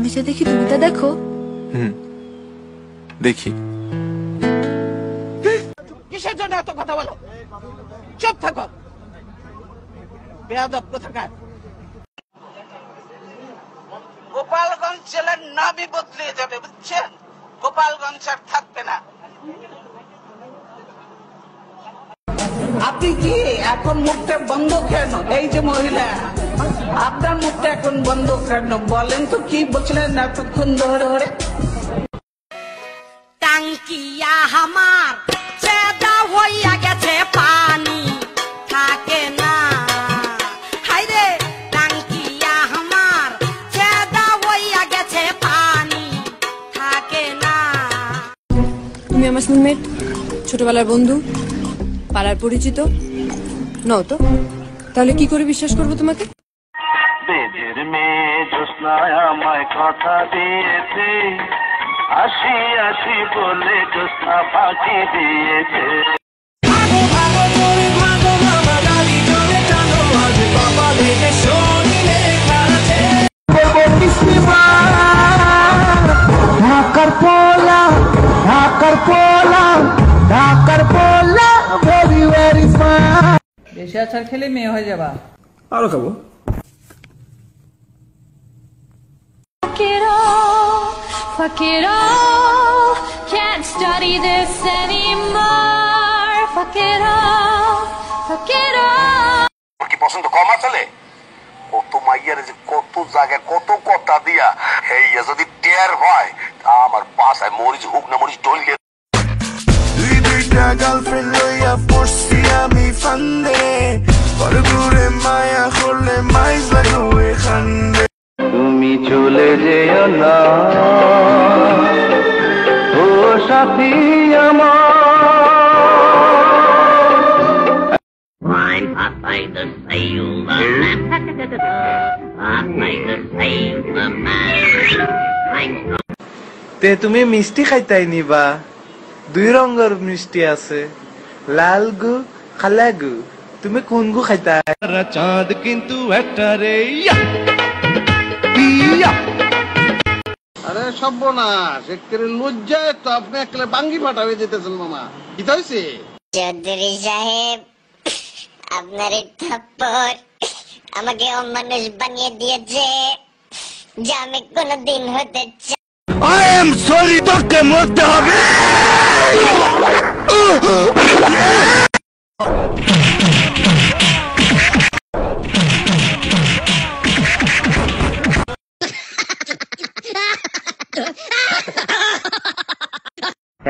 আমি যা দেখি তুমি তা দেখো? দেখি। কিসের জন্য এত কথা বলো? চুপ থাকো, বেয়াদব কোথাকার। গোপালগঞ্জ জেলার নামই বদলে যাবে, বুঝছেন? গোপালগঞ্জ আর থাকবে না। আপনি কি এখন মুখটা বন্ধ কেন? এই যে মহিলা, আপনার মুখটা এখন বন্ধ কেন বলেন তো? কি বলছিলেন এতক্ষণ ধরে? টাঙ্কিয়া আমার চেদা হইয়া গেছে, পানি থাকে না। হাইরে টাঙ্কিয়া আমার চেদা হইয়া গেছে, পানি থাকে না। তুমি আমার স্কুলমেট, ছোটবেলার বন্ধু, পাড়ার পরিচিত নও তো? তাহলে কি করে বিশ্বাস করবো তোমাকে? বেদের মেয়ে জ্যোৎস্নায় আমায় কথা দিয়েছে, আসি আসি বলে জ্যোৎস্না ফাঁকি দিয়েছে। ঢাকার পোলা, ঢাকার পোলা, ঢাকার পোলা, ভেরি ভেরি ফাইন। বেশি আচার খেলে মেয়ে হয়ে যাবা। আরো খাবো। Fuck it all, can't study this anymore. Fuck it all, fuck it all. কি পছন্দ কম আসলে? কত মাইয়ারে যে কত জায়গায় কত কথা দিয়া, এই যদি টের হয় আমার বাসায় মরিচ হুক না মরিচ ডলকে। দুই দুইটা গার্লফ্রেন্ড লইয়া পড়ছি আমি ফান্দে, পরে ঘুরে মায়া করলে মাইজ লাগবে খান্দে। তুমি চলে যেও না ও সাথী আমার। তে তুমি মিষ্টি খাইতাই নিবা? দুই রঙের মিষ্টি আছে, লাল গু খালা গু। তুমি কোন গু খাইতা? চাঁদ কিন্তু একটা রে। আরে সর্বনাশ, একেবারে লজ্জায় তো আপনি একেবারে বাঙ্গি ফাটা হয়ে যেতেছেন মামা। কি হয়েছে? চৌধুরী সাহেব, আপনার এই থাপ্পড় আমাকে অমানুষ বানিয়ে দিয়েছে, যা আমি কোনোদিন হতে চাই। I am sorry, তোকে মরতে হবে।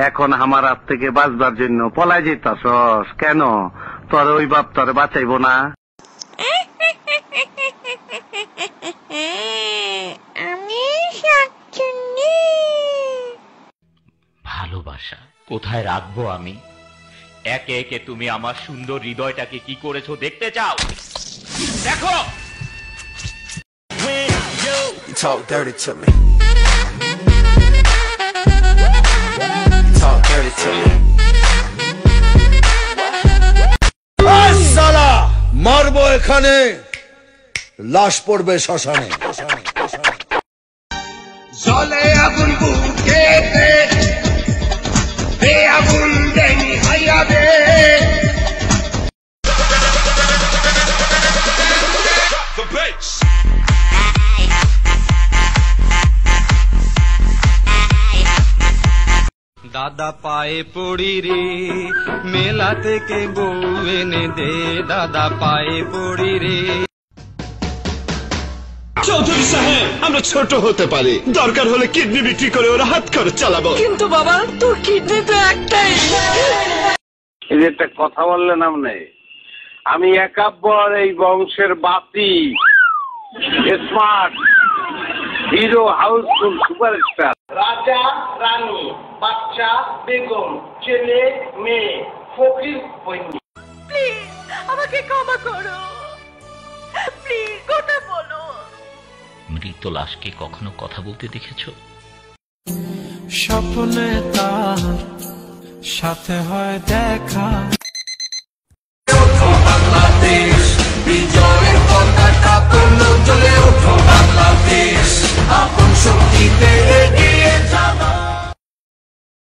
এখন আমার হাত থেকে বাঁচবার জন্য পলাই যেতাছস কেন? তোর ওই বাপ তোর বাঁচাইবো না? আমি শাকচুন্নি। ভালোবাসা কোথায় রাখবো আমি? একে একে তুমি আমার সুন্দর হৃদয়টাকে কি করেছো দেখতে চাও? দেখো। You talk dirty to me. Talk dirty to me. সালা মারবো এখানে, লাশ পড়বে শ্মশানে। জলে আগুন বুকেতে, দে আগুন দেনি হাইয়া দে। The bass. দাদা পায়ে পড়ি রে, মেলা থেকে বউ এনে দে। দাদা পায়ে পড়ি রে। চৌধুরী সাহেব, আমরা ছোট হতে পারি, দরকার হলে কিডনি বিক্রি করে ওরা হাত খরচ চালাবো। কিন্তু বাবা, তোর কিডনি তো একটাই। এই যে একটা কথা বললেন আপনি, আমি একাব্বর এই বংশের বাতি, স্মার্ট হিরো, হাউসফুল, সুপারস্টার। রাজা রানী, বাচ্চা বেগম, ছেলে মেয়ে, ফকির বন্যি। প্লিজ আমাকে ক্ষমা করো, প্লিজ কথা বলো। মৃত লাশকে কখনো কথা বলতে দেখেছো? স্বপ্নে তার সাথে হয় দেখা,